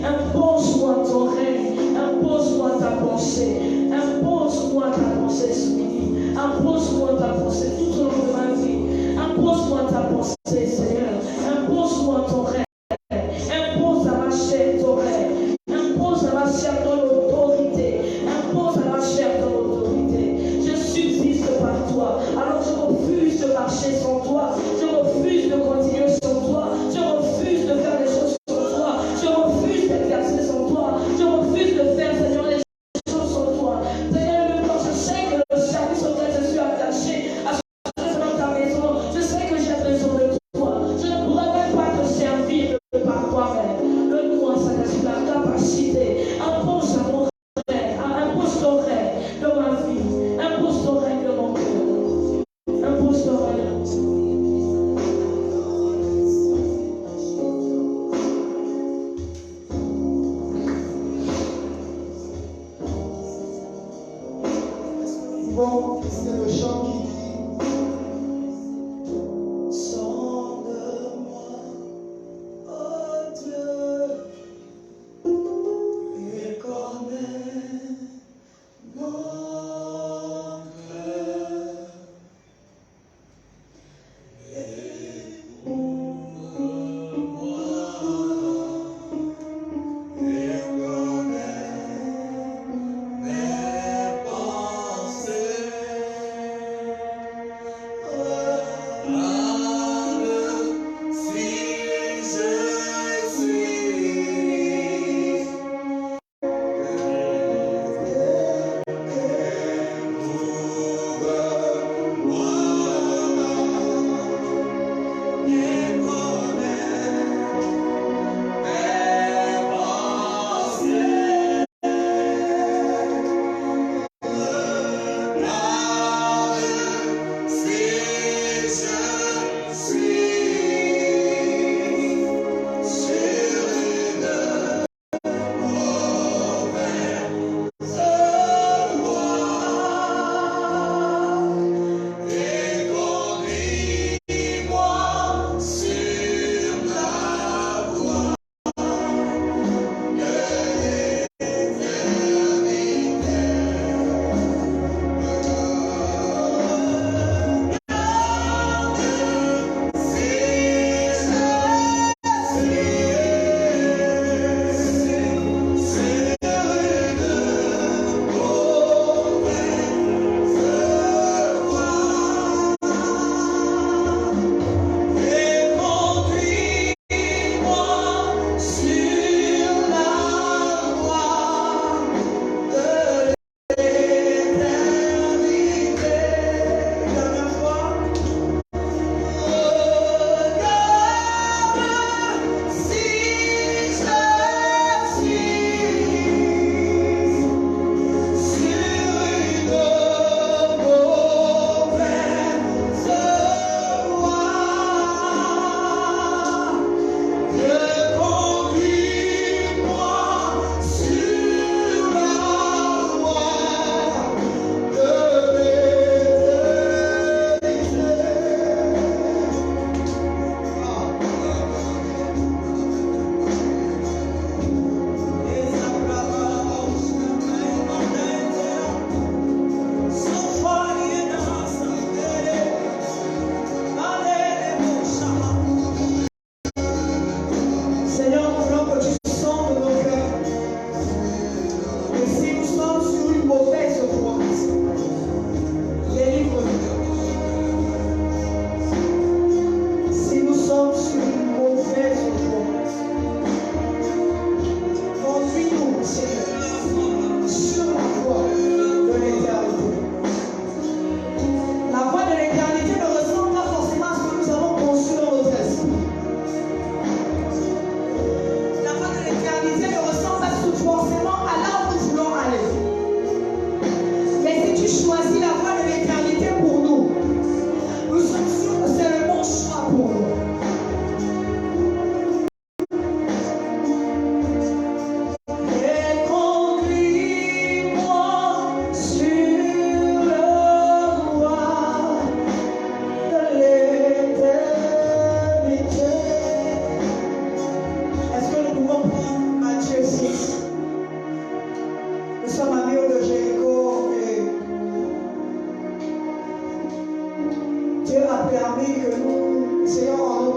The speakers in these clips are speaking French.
Impose-moi ton règne, impose-moi ta pensée,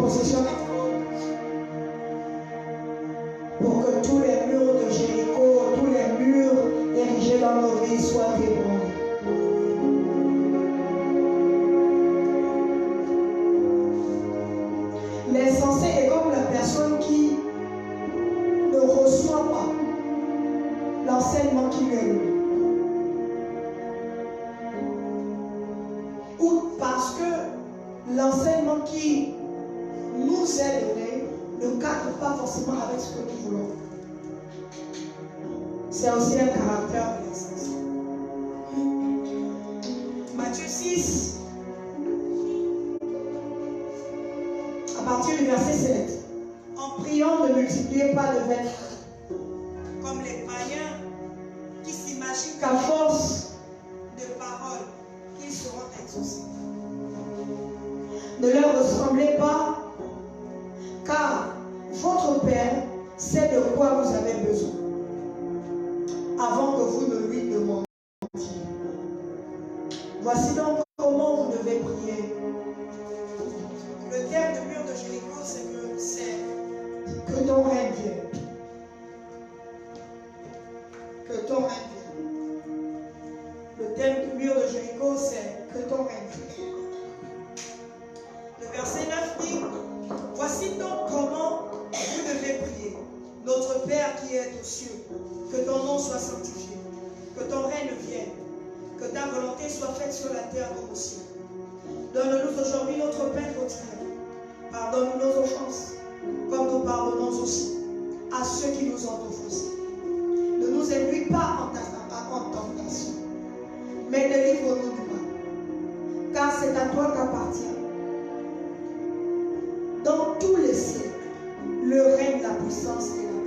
possession pour que tous les murs de Jéricho, tous les murs érigés dans nos vies soient ébranlés. L'insensé est comme la personne qui ne reçoit pas l'enseignement qui lui est donné. Ou parce que l'enseignement qui nous est donné ne cadre pas forcément avec ce que nous voulons. C'est aussi un caractère de l'insensé. Matthieu 6, à partir du verset 7. En priant, ne multipliez pas de vêtements, comme les païens qui s'imaginent qu'à force de paroles, qu'ils seront exaucés. Ne leur ressemblez pas, car votre Père sait de quoi vous avez besoin, avant que vous ne lui demandiez. Voici donc comment vous devez prier. Le terme de mur de Jéricho, c'est que ton règne vienne. Que ton règne vienne. Le thème du mur de Jéricho, c'est que ton règne vienne. Le verset 9 dit, voici donc comment vous devez prier. Notre Père qui est aux cieux, que ton nom soit sanctifié, que ton règne vienne, que ta volonté soit faite sur la terre comme au ciel. Donne-nous aujourd'hui notre pain quotidien. Pardonne-nous nos offenses, comme nous pardonnons aussi à ceux qui nous ont offensés. Ne nous induis pas en tentation, mais délivre-nous du mal. Car c'est à toi qu'appartient, dans tous les siècles, le règne, la puissance et la gloire.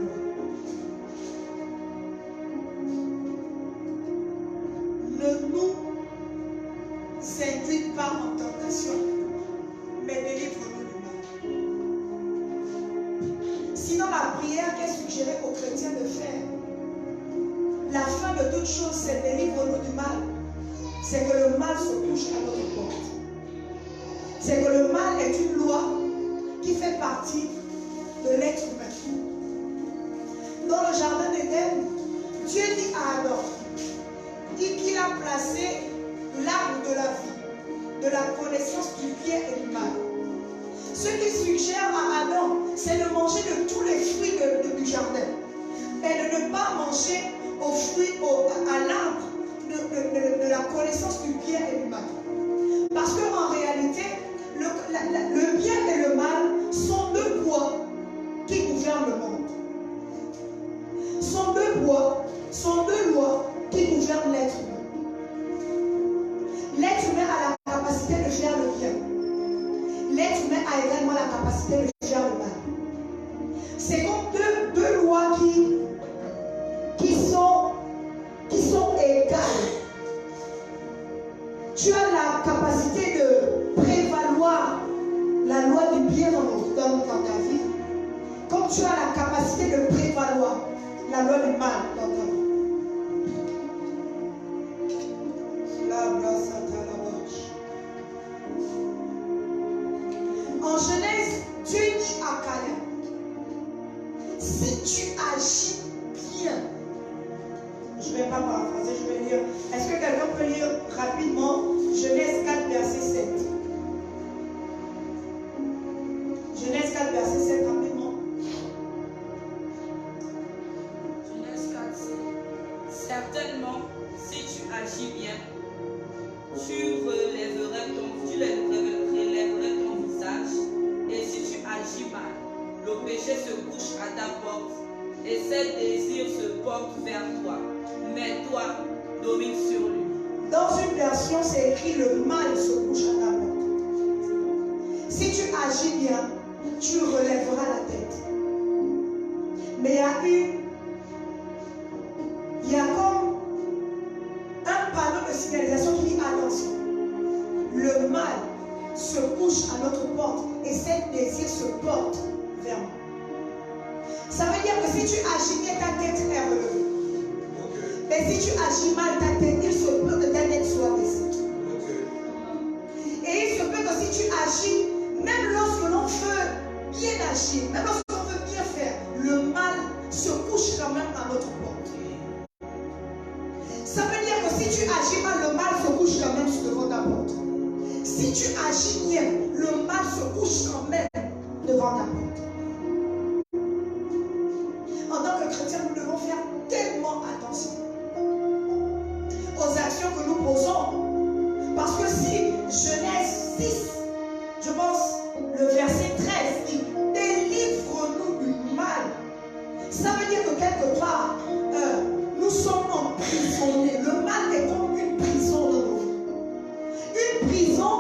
Ne nous induis pas en tentation, mais délivre-nous du mal. Sinon, la prière qu'est suggérée aux chrétiens de faire, la fin de toute chose, c'est délivre-nous du mal. C'est que le mal se couche à notre porte. C'est que le mal est une loi qui fait partie de l'être humain. Dans le jardin d'Éden, Dieu dit à Adam qu'il a placé l'arbre de la vie, de la connaissance du bien et du mal. Ce qu'il suggère à Adam, c'est de manger de tous les fruits du jardin, mais de ne pas manger aux fruits, à l'arbre de la connaissance du bien et du mal. Parce qu'en réalité, le bien et le mal sont deux poids qui gouvernent le monde. Sont deux poids, sont deux lois qui gouvernent l'être humain. L'être humain a la capacité de faire le bien. L'être humain a également la capacité de faire le mal. C'est donc deux lois qui sont égales. Tu as la capacité de prévaloir la loi du bien dans ta vie, comme tu as la capacité de prévaloir la loi du mal dans ta vie. En Genèse, Dieu dit à Caleb, si tu agis bien, je ne vais pas paraphraser, je vais lire. Est-ce que quelqu'un peut lire rapidement Genèse 4, verset 7? Genèse 4, verset 7, rapidement. Genèse 4, 7. Certainement, si tu agis bien, tu relèverais ton visage, et si tu agis mal, le péché se couche à ta porte, et ses désirs se portent vers toi, mais toi, domine sur lui. Dans une version, c'est écrit le mal se couche à ta porte. Si tu agis bien, tu relèveras la tête. Mais il y a comme un panneau de signalisation qui dit attention. Le mal se couche à notre porte et ses désirs se portent vers moi. Ça veut dire que si tu agis bien, ta tête est relevée. Mais si tu agis mal, ta tête, il se peut que ta tête soit baissée. Et il se peut que si tu agis, même lorsque l'on veut agir, même lorsqu'on veut bien faire, le mal se couche quand même à notre porte. Ça veut dire que si tu agis mal, le mal se couche quand même devant ta porte. Si tu agis bien, le mal se couche quand même devant ta porte. En tant que chrétien, nous devons faire tellement attention aux actions que nous posons. Parce que si Genèse 6, je pense, le verset 13 dit « Délivre-nous du mal », ça veut dire que quelque part, nous sommes emprisonnés. Le mal est comme une prison dans nos vies. Une prison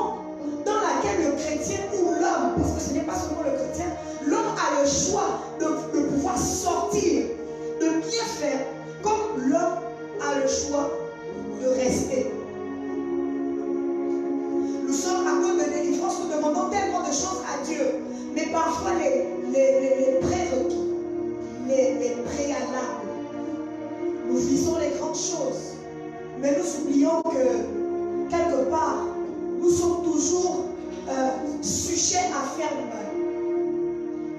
dans laquelle le chrétien ou l'homme, parce que ce n'est pas seulement le chrétien, l'homme a le choix de pouvoir sortir, de bien faire, comme l'homme a le choix de rester. Nous sommes à cause de délivrance, nous demandons tellement de choses à Dieu, mais parfois les prérequis, les préalables, nous visons les grandes choses, mais nous oublions que quelque part, nous sommes toujours sujets à faire du mal.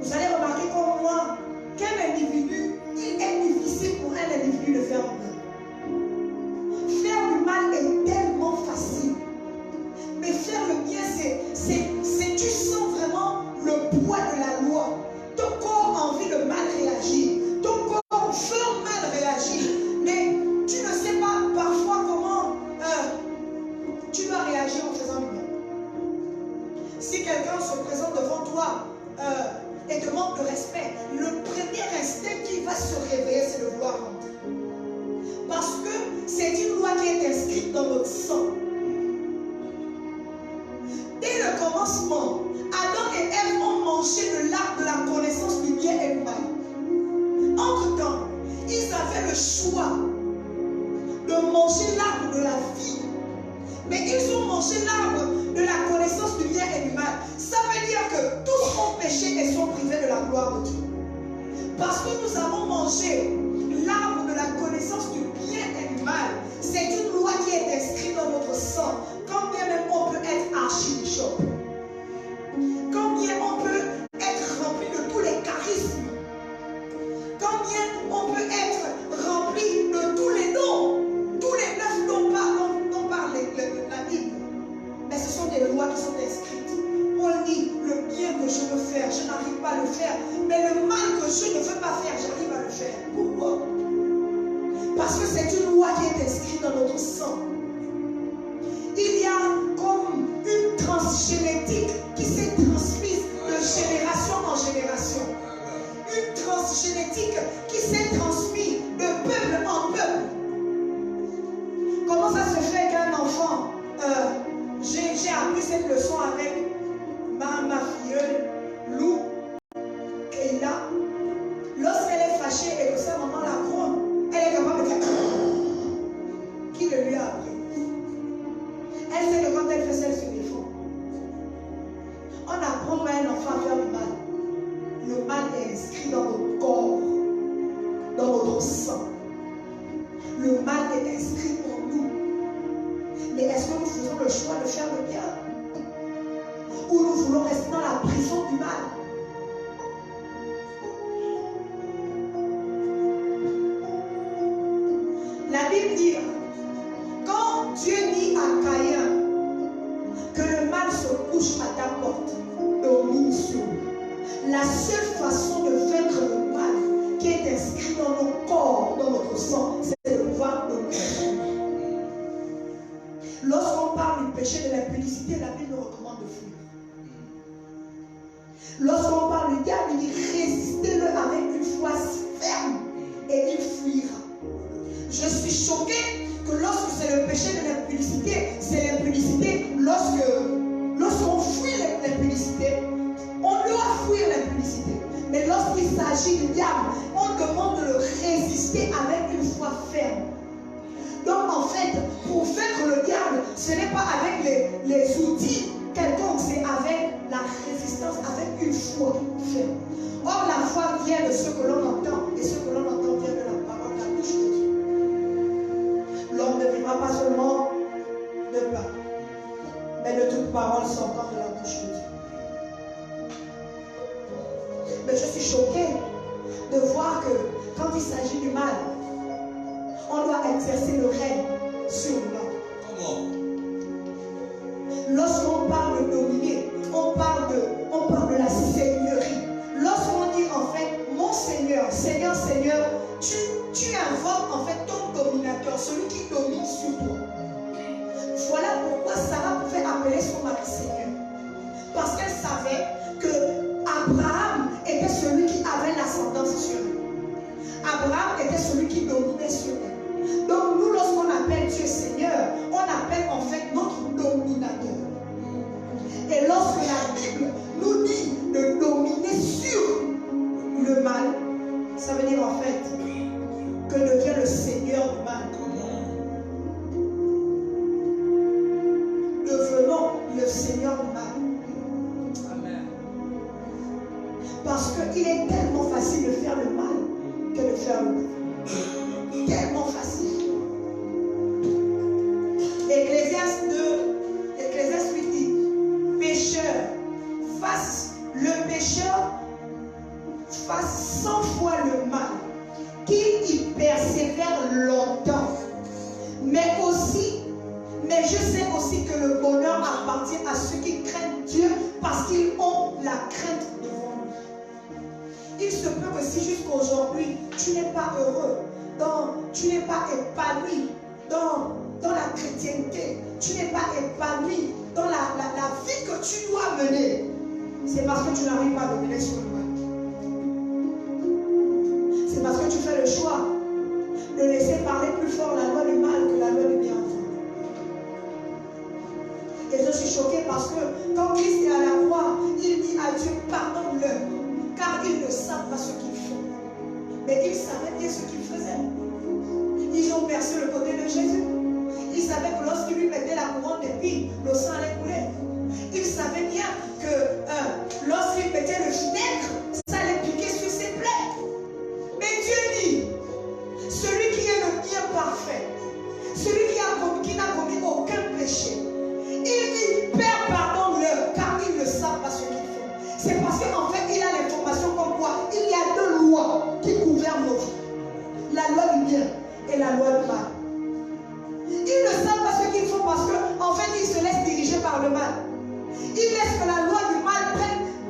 Vous allez remarquer comme moi, qu'un individu, il est difficile pour un individu de faire du mal. Faire du mal est tellement facile. Mais faire le bien, c'est tu sens vraiment le poids de la loi. Ton corps a envie de mal réagir. Ton corps veut mal réagir. Mais tu ne sais pas parfois comment tu dois réagir en faisant du bien. Si quelqu'un se présente devant toi et te manque de respect, le premier instinct qui va se réveiller, c'est de vouloir rentrer. Parce que c'est une loi qui est inscrite dans notre sang. Dès le commencement, Adam et Ève ont mangé de l'arbre de la connaissance du bien et du mal. Entre-temps, ils avaient le choix de manger l'arbre de la vie. Mais ils ont mangé l'arbre de la connaissance du bien et du mal. Ça veut dire que tous ont péché et sont privés de la gloire de Dieu. Parce que nous avons mangé l'arbre de la connaissance du bien et du mal. C'est une loi qui est inscrite dans notre sang. Quand bien même on peut être archibishop, quand bien on peut être rempli de tous les charismes, quand bien on peut être rempli de tous les dons, tous les 9 dont parle la Bible, mais ce sont des lois qui sont inscrites. On dit le bien que je veux faire, je n'arrive pas à le faire, mais le mal que je ne veux pas faire, j'arrive à le faire. Pourquoi? Parce que c'est une loi qui est inscrite dans notre sang. Il y a comme une transgénétique qui s'est transmise de génération en génération. Une transgénétique qui s'est transmise de peuple en peuple. Comment ça se fait qu'un enfant, j'ai appris cette leçon avec ma filleule, Lou, et là, lorsqu'elle est fâchée et que sa maman la gronde, elle est capable de faire qui le lui a appris. Elle sait que quand elle fait ça, elle se défend. On apprend à un enfant à faire du mal. Le mal est inscrit dans notre corps, dans notre sang. Le mal est inscrit en nous. Mais est-ce que nous faisons le choix de faire le bien? Ou nous voulons rester dans la prison du mal? La Bible dit, quand Dieu dit à Caïn que le mal se couche à ta porte, domine sur nous. La seule façon de vaincre le mal qui est inscrit dans nos corps, dans notre sang, c'est de pouvoir dominer. Lorsqu'on parle du péché de l'impudicité, la Bible nous recommande de fuir. Lorsqu'on parle du diable, il dit résistez-le avec une foi ferme et il fuira. Je suis choquée que lorsque c'est le péché de l'impudicité, c'est l'impudicité. Lorsqu'on fuit l'impudicité, on doit fuir l'impudicité. Mais lorsqu'il s'agit du diable, on demande de le résister avec une foi ferme. Donc en fait, pour vaincre le diable, ce n'est pas avec les outils quelconques, c'est avec la résistance, avec une foi ferme. Or la foi vient de ce que l'on entend, et ce que l'on entend vient de la parole, de la bouche de Dieu. L'homme ne vivra pas seulement de pain, mais de toute parole sortant de la bouche de Dieu. Mais je suis choquée de voir que quand il s'agit du mal, on doit exercer le règne sur le mal. Lorsqu'on parle de dominer, on parle de la seigneurie. Lorsqu'on dit en fait, mon Seigneur, Seigneur, Seigneur, tu invoques en fait ton dominateur, celui qui domine sur toi. Voilà pourquoi Sarah pouvait appeler son mari Seigneur. Parce qu'elle savait que Abraham était celui qui avait l'ascendance sur elle. Abraham était celui qui dominait sur elle. Donc nous, lorsqu'on appelle Dieu Seigneur, on appelle en fait notre dominateur. Et lorsque la Bible nous dit de dominer sur le mal, ça veut dire en fait que devient le Seigneur du mal. Devenons le Seigneur du mal. Amen. Parce qu'il est tellement facile de faire le mal que de faire le bien. Tellement facile. Ecclésiaste 8 dit, fasse 100 fois le mal, qu'il y persévère longtemps. Mais je sais aussi que le bonheur appartient à ceux qui craignent Dieu parce qu'ils ont la crainte devant lui. Il se peut que si jusqu'aujourd'hui tu n'es pas heureux, tu n'es pas épanoui dans la chrétienté, tu n'es pas épanoui dans la vie que tu dois mener, c'est parce que tu n'arrives pas à dominer sur le mal. C'est parce que tu fais le choix de laisser parler plus fort la loi du mal que la loi du bien. Et je suis choquée parce que quand Christ est à la croix, il dit à Dieu, pardonne-leur, car ils ne savent pas ce qu'ils font. Mais ils savaient bien ce qu'ils faisaient. Ils ont percé le côté de Jésus. Ils savaient que lorsqu'il lui mettait la couronne d'épines, le sang allait couler. Ils savaient bien que lorsqu'il mettait le vinaigre, ça allait piquer sur ses plaies. Mais Dieu dit, celui qui est le bien parfait, celui qui n'a commis aucun péché, il dit, Père, pardonne-leur, car ils ne savent pas ce qu'ils font. C'est parce qu'en fait, il a l'information comme quoi il y a deux lois qui gouvernent nos vies. La loi du bien et la loi du mal. Ils ne savent pas ce qu'ils font parce qu'en fait, ils se laissent diriger par le mal. Ils laissent que la loi du mal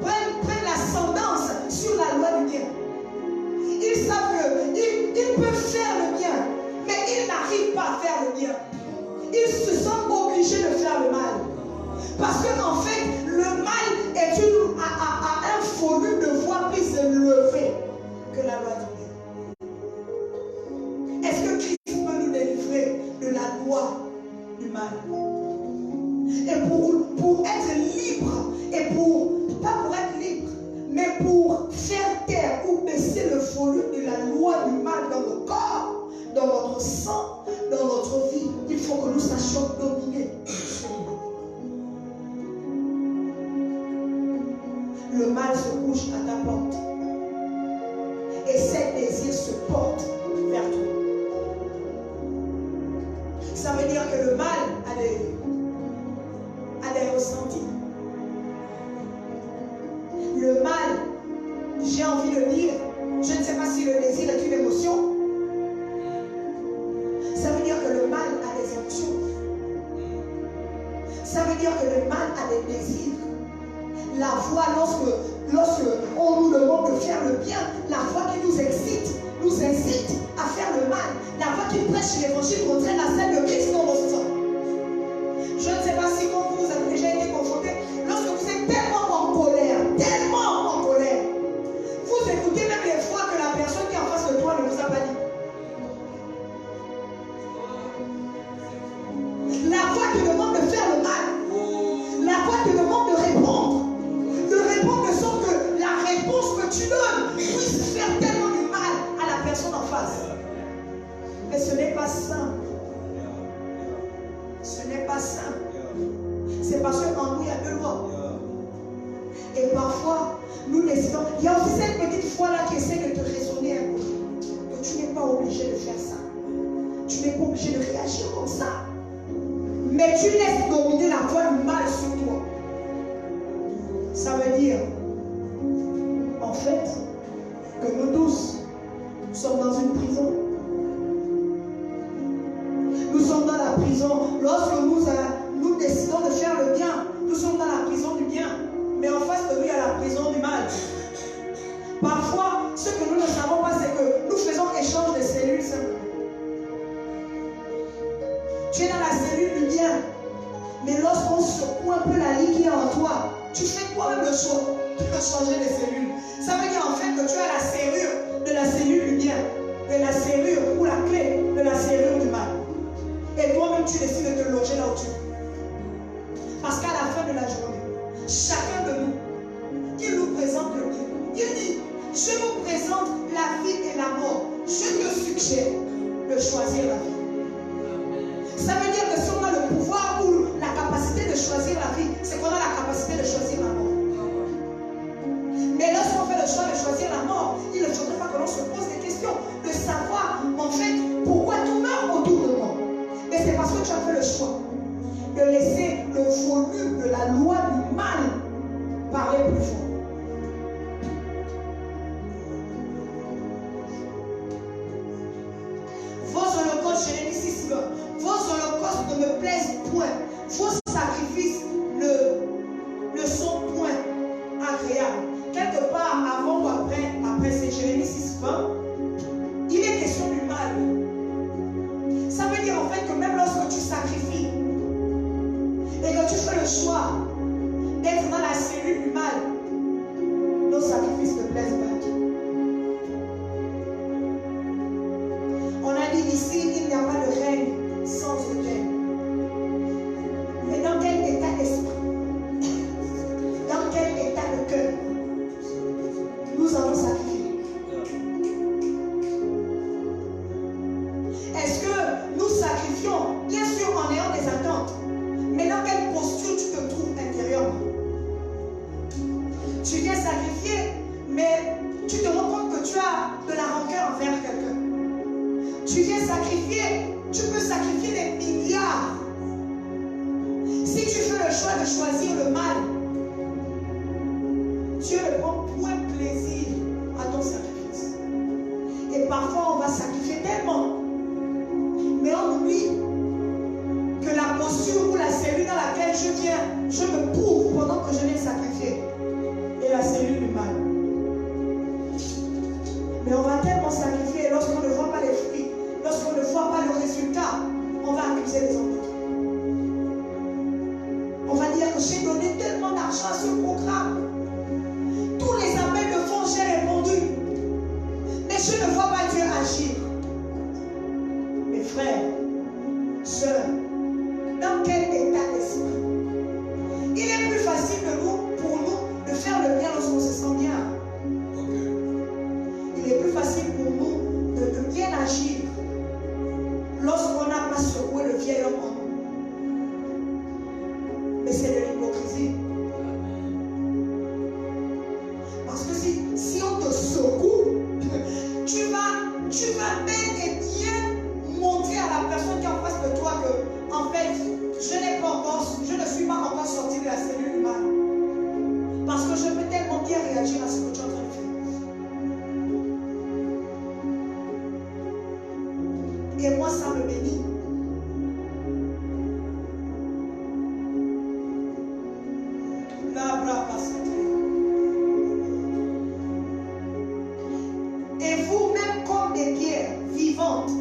prenne l'ascendance sur la loi du bien. Ils savent qu'ils peuvent faire le bien, mais ils n'arrivent pas à faire le bien. Ils se sentent obligés de faire le mal. Parce qu'en fait, le mal a un volume de fois plus élevé que la loi du bien. Est-ce que Christ peut nous délivrer de la loi du mal? Et pour être libre, et pas pour être libre, mais pour faire taire ou baisser le volume de la loi du mal dans nos corps, dans notre sang, dans notre vie, il faut que nous sachions dominer. Le mal se couche à ta porte. Et ses désirs se portent vers toi. Ça veut dire que le mal a des ressentis. Le mal, j'ai envie de dire, je ne sais pas si le désir est une émotion. Ça veut dire que le mal a des émotions. Ça veut dire que le mal a des désirs. La foi, lorsque on nous demande de faire le bien, la foi qui nous incite à faire le mal, la foi qui prêche l'évangile contraire à celle de Christ dans nos sangs. Je ne sais pas si quand vous avez déjà été confronté, lorsque vous êtes tellement en colère, vous écoutez même les fois que la personne qui est en face de toi ne vous a pas dit. La foi te demande de faire le mal. La foi te demande de répondre de sorte que la réponse que tu donnes puisse faire tellement du mal à la personne en face. Mais ce n'est pas simple. Ce n'est pas simple. C'est parce qu'en nous, il y a deux lois. Et parfois, nous décidons. Il y a aussi cette petite foi-là qui essaie de te raisonner un peu. Que tu n'es pas obligé de faire ça. Tu n'es pas obligé de réagir comme ça. Mais tu laisses dominer la foi du mal sur toi. Ça veut dire, en fait, lorsque nous décidons de faire le bien, nous sommes dans la prison du bien. Mais en face de nous, il y a la prison du mal. Parfois, ce que nous ne savons pas, c'est que nous faisons échange de cellules simplement. Tu es dans la cellule du bien. Mais lorsqu'on secoue un peu la ligne qui est en toi, tu fais toi-même le choix de changer les cellules. Ça veut dire en fait que tu as la serrure de la cellule du bien, de la serrure ou la clé de la serrure du mal. Et toi-même, tu décides de te loger là où tu es. Parce qu'à la fin de la journée, chacun de nous, il nous présente le bien. Il dit, je vous présente la vie et la mort. Je te suggère de choisir la vie. Ça veut dire que si on a le pouvoir ou la capacité de choisir la vie, c'est qu'on a la capacité de choisir la mort. Mais lorsqu'on fait le choix de choisir la mort, il ne faudrait pas que l'on se pose des questions, de savoir en fait pourquoi tout meurt autour de moi. Mais c'est parce que tu as fait le choix de laisser le volume de la loi du mal parler plus fort. Vos holocaustes, Jérémie 6, vos holocaustes ne me plaisent point. Vos sacrifices ne sont point agréables. Quelque part, avant ou après c'est Jérémie 6, 20, il est question du mal. Ça veut dire en fait que même lorsque tu sacrifies et que tu fais le choix d'être dans la cellule du mal, nos sacrifices ne plaisent pas à Dieu. On a dit ici, il n'y a pas de règne sans règne. Mais dans quel état d'esprit, dans quel état de cœur nous avons sacrifié? Est-ce que nous sacrifions, bien sûr en ayant des attentes, mais dans quelle posture tu te trouves intérieurement? Tu viens sacrifier, mais tu te rends compte que tu as de la rancœur envers quelqu'un. Tu viens sacrifier, tu peux sacrifier des milliards. Si tu fais le choix de choisir le mal, Dieu ne prend point plaisir à ton sacrifice. Et parfois on va sacrifier tellement, mais on oublie que la posture ou la cellule dans laquelle je viens, je me prouve pendant que je viens sacrifier, est la cellule du mal. Mais on va tellement sacrifier, lorsqu'on ne voit pas les fruits, lorsqu'on ne voit pas le résultat, on va accuser les autres. On va dire que j'ai donné tellement d'argent à ce programme. Tous les appels de fonds, j'ai répondu. Mais je ne vois pas Dieu agir. Mes frères, sœurs, dans quel état d'esprit? Il est plus facile pour nous de faire le bien lorsqu'on se sent bien. Il est plus facile pour nous de bien agir lorsqu'on n'a pas secoué le vieil homme en nous. Mais c'est de l'hypocrisie. Parce que si on te secoue, tu vas bel et bien montrer à la personne qui est en face de toi que, en fait, je ne suis pas encore sorti de la cellule du mal. Parce que je peux tellement bien réagir à ce que tu es en train de faire. Et moi, ça me bénit. Et vous-même, comme des pierres vivantes,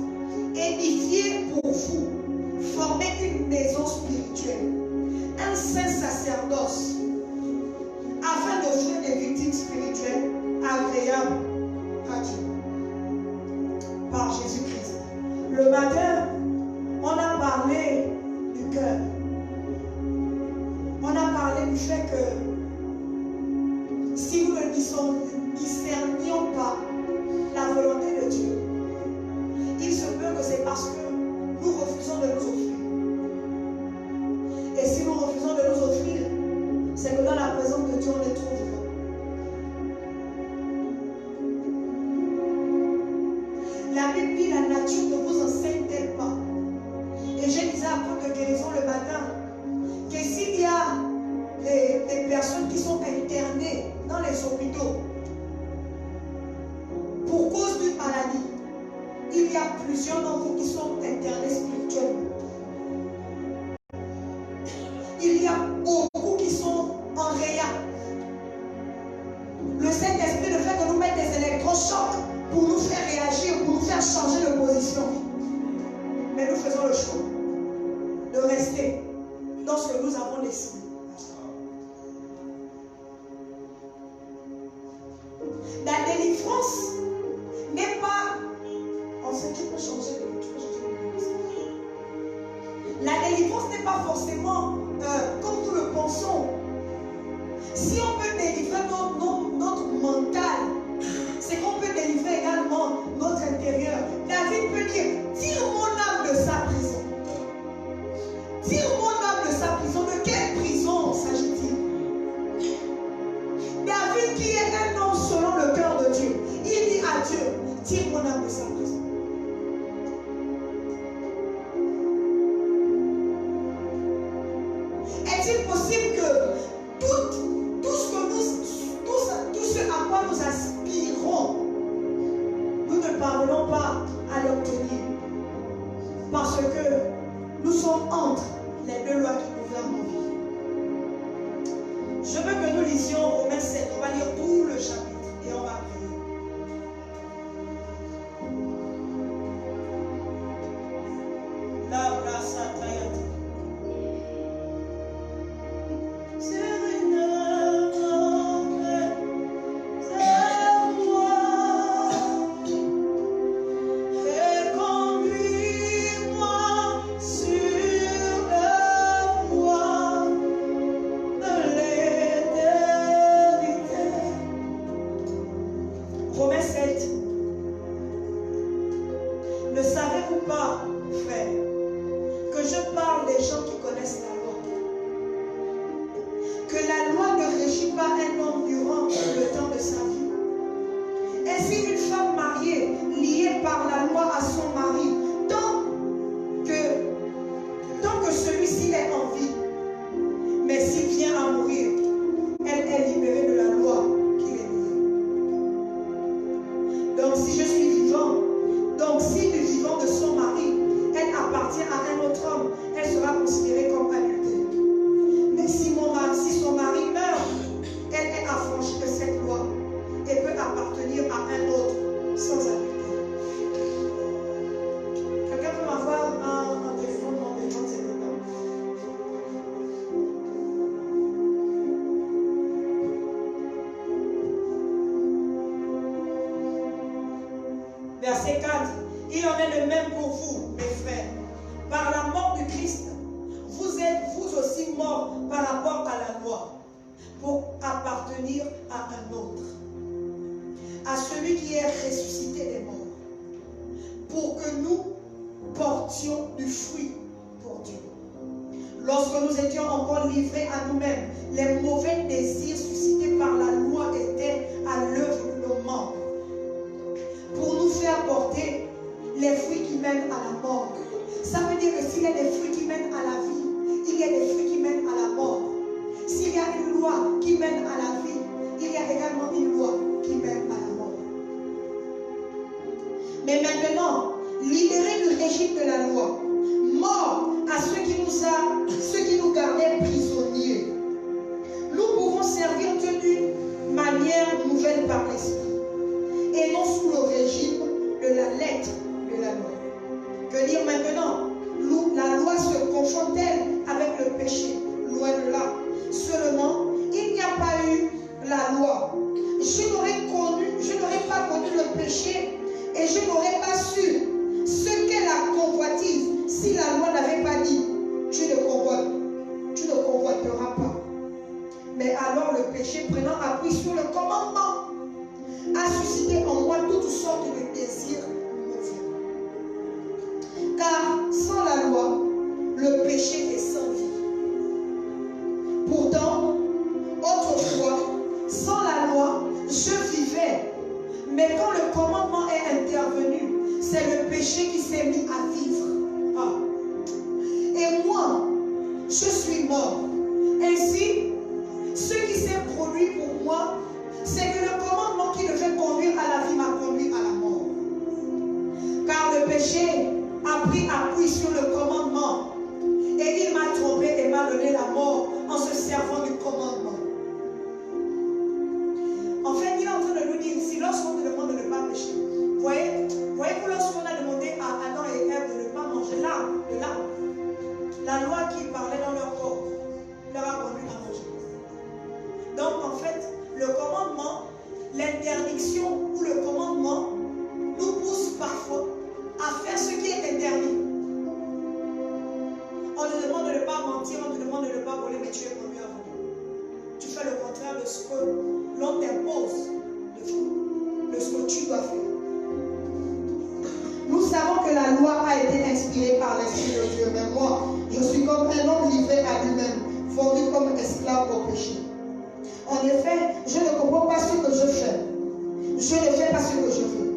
édifiez pour vous, formez une maison spirituelle, un saint sacerdoce, afin d'offrir des victimes spirituelles agréables à Dieu. Par Jésus-Christ. Le matin, on a parlé du cœur. On a parlé du fait que si nous ne discernions pas la volonté de Dieu, il se peut que c'est parce que nous refusons de nous offrir. Et si nous refusons de nous offrir, c'est que dans la présence de Dieu, on les trouve. La Bible dit la nature ne vous enseigne-t-elle pas? Et je disais à propos de guérison le matin que s'il y a des personnes qui sont internées dans les hôpitaux pour cause d'une maladie, il y a plusieurs d'entre vous qui sont internés spirituellement. le choix de rester dans ce que nous avons décidé. La délivrance n'est pas... Ensuite, tu peux changer de la délivrance n'est pas forcément comme nous le pensons. Si on peut délivrer notre mental, c'est qu'on peut délivrer également notre intérieur. David peut dire, tire mon âme de sa prison. Tire mon âme de sa prison. De quelle prison s'agit-il? David qui est un homme selon le cœur de Dieu, il dit à Dieu, tire mon âme de sa prison. Est-il possible que tout ce à quoi nous aspirons, nous ne parvenons pas à l'obtenir parce que nous sommes entre les deux lois qui gouvernent nos vies? Je veux que nous lisions Romains 7, on va lire tout le chapitre et on va prier. La place à Tayat. Ne savez-vous pas, frère, que je parle des gens qui connaissent la loi? Que la loi ne régit pas un homme durant le temps de sa vie. Ainsi, une femme mariée, liée par la loi à son mari, tant que celui-ci est en vie, mais s'il vient à mourir, elle est libérée de la loi qui est liée. Donc, si je suis vivant, si du vivant de son mari, elle appartient à un autre homme, elle sera considérée comme adultère. Mais si son mari meurt, elle est affranchie de cette loi et peut appartenir à un autre sans adultère. Quelqu'un peut m'avoir un téléphone dans les 30 secondes? Verset 4. Il en est de même pour vous, mes frères. Par la mort du Christ, vous êtes vous aussi morts par rapport à la loi, pour appartenir à un autre, à celui qui est ressuscité des morts, pour que nous portions du fruit pour Dieu. Lorsque nous étions encore livrés à nous-mêmes, les mauvais désirs suscités par la loi étaient à l'œuvre de nos membres, pour nous faire porter les fruits qui mènent à la mort. Ça veut dire que s'il y a des fruits qui mènent à la vie, il y a des fruits qui mènent à la mort. S'il y a une loi qui mène à la vie, il y a également une loi qui mène à la mort. Mais maintenant, libérés du régime de la loi, mort à ceux qui nous gardaient prisonniers, nous pouvons servir d'une manière nouvelle par l'esprit et non sous le régime de la lettre de la loi. Que dire maintenant? La loi se confond-elle avec le péché? Loin de là. Seulement, il n'y a pas eu la loi. Je n'aurais pas connu le péché et je n'aurais pas su ce qu'est la convoitise si la loi n'avait pas dit tu ne convoiteras pas. Mais alors le péché, prenant appui sur le commandement, a suscité en moi toutes sortes de désirs mauvais. Car sans la loi, le péché est sans vie. Pourtant, autrefois, sans la loi, je vivais. Mais quand le commandement est intervenu, c'est le péché qui s'est mis à vivre. Ah. Et moi, je suis mort. Ainsi, ce qui s'est produit pour moi, c'est que le commandement qui devait conduire à la vie m'a conduit à la mort. Car le péché a pris appui sur le commandement et il m'a trompé et m'a donné la mort en se servant du commandement. En fait, il est en train de nous dire ici, lorsqu'on te demande de ne pas pécher, voyez-vous, lorsqu'on a demandé à Adam et Ève de ne pas manger de l'arbre guidé par l'Esprit de Dieu. Mais moi, je suis comme un homme livré à lui-même, vendu comme esclave au péché. En effet, je ne comprends pas ce que je fais. Je ne fais pas ce que je veux.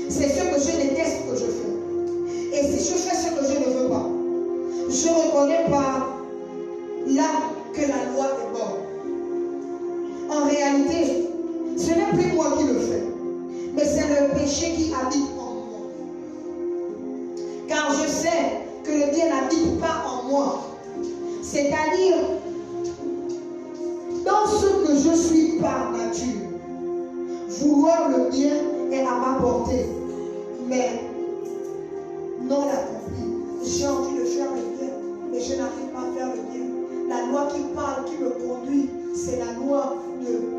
C'est ce que je déteste que je fais. Et si je fais ce que je ne veux pas, je ne reconnais pas là que la loi est bonne. En réalité, ce n'est plus moi qui le fais, mais c'est le péché qui habite en moi. Car je sais que le bien n'habite pas en moi. C'est-à-dire, dans ce que je suis par nature, vouloir le bien est à ma portée, mais non l'accomplir. J'ai envie de faire le bien, mais je n'arrive pas à faire le bien. La loi qui parle, qui me conduit, c'est la loi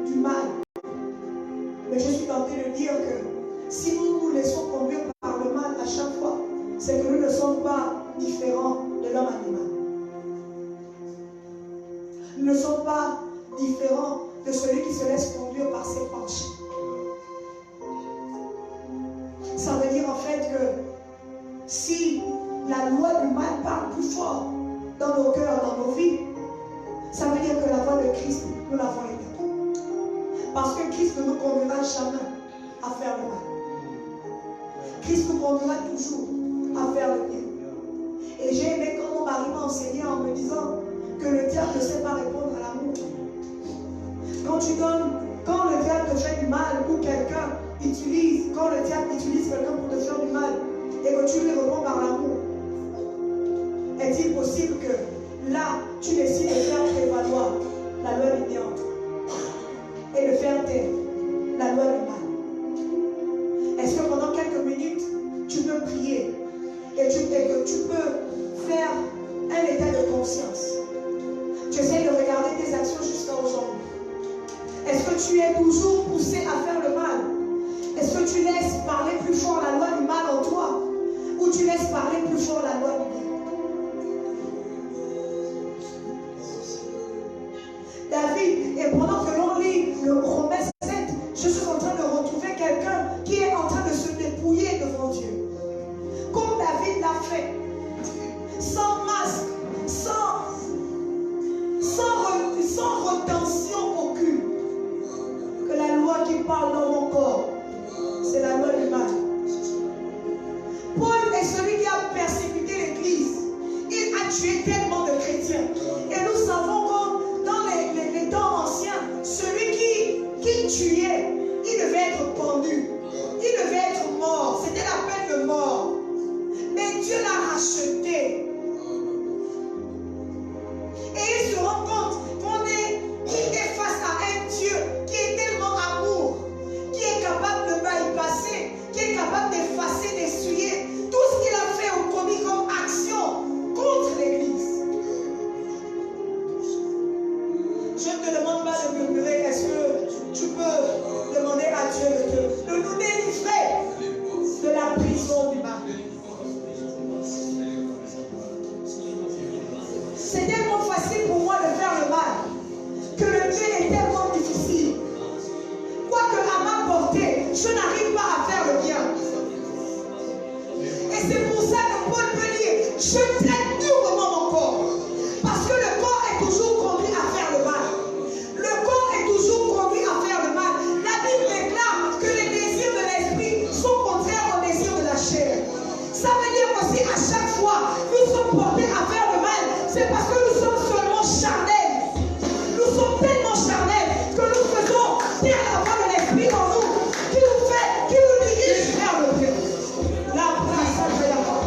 du mal. Mais je suis tentée de dire que si nous nous laissons conduire par le mal à chaque fois, c'est que nous ne sommes pas différents de l'homme animal. Nous ne sommes pas différents de celui qui se laisse conduire par ses pensées. Ça veut dire en fait que si la loi du mal parle plus fort dans nos cœurs, dans nos vies, ça veut dire que la voix de Christ, nous l'avons éteinte. Parce que Christ ne nous conduira jamais à faire le mal. Christ nous conduira toujours à faire le bien. Et j'ai aimé quand mon mari m'a enseigné en me disant que le diable ne sait pas répondre à l'amour. Quand le diable te fait du mal ou quand le diable utilise quelqu'un pour te faire du mal et que tu lui réponds par l'amour, est-il possible que là, tu décides de faire prévaloir la loi du bien et de faire taire la loi du mal? Est-ce que pendant quelques minutes, tu peux prier et que tu peux faire un état de conscience? Tu essaies de regarder tes actions jusqu'à aujourd'hui. Est-ce que tu es toujours poussé à faire le mal? Est-ce que tu laisses parler plus fort la loi du mal en toi? Ou tu laisses parler plus fort la loi du bien? David, et pendant que l'on lit le Romains 7, je suis en train de retrouver quelqu'un qui est en train de se dépouiller devant Dieu. Comme David l'a fait. Sans masque, sans rétention aucune. Que la loi qui parle dans mon corps, c'est la loi du mal. Paul est celui qui a persécuté l'Église. Il a tué tellement de chrétiens. Et nous savons que dans les temps anciens, celui qui tuait, il devait être pendu. Il devait être mort. C'était la peine de mort. Mais Dieu l'a racheté. Et il se rend compte qu'il est face à un Dieu qui est tellement amour, qui est capable de bypasser, qui est capable d'effacer, d'essuyer tout ce qu'il a fait ou commis comme action contre l'Église. Je ne te demande pas de murmurer. Est-ce que tu peux demander à Dieu de nous délivrer de la prison du mal? C'est tellement facile pour moi de faire le mal que le bien est tellement difficile. Quoique à ma portée, je n'arrive pas à faire le bien. Et c'est pour ça que Paul peut dire, je traite durement mon corps. Parce que le corps est toujours conduit à faire le mal. Le corps est toujours conduit à faire le mal. La Bible déclare que les désirs de l'esprit sont contraires aux désirs de la chair. Ça veut dire aussi à chaque fois nous sommes portés à faire le mal, c'est parce que nous sommes seulement charnels. Nous sommes tellement charnels que nous faisons taire la voix de l'esprit en nous, qui nous dirige vers le bien. La place de la voix.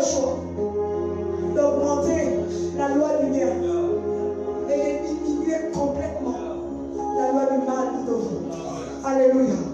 choix d'augmenter la loi du bien et de diminuer complètement la loi du mal de vous. Alléluia.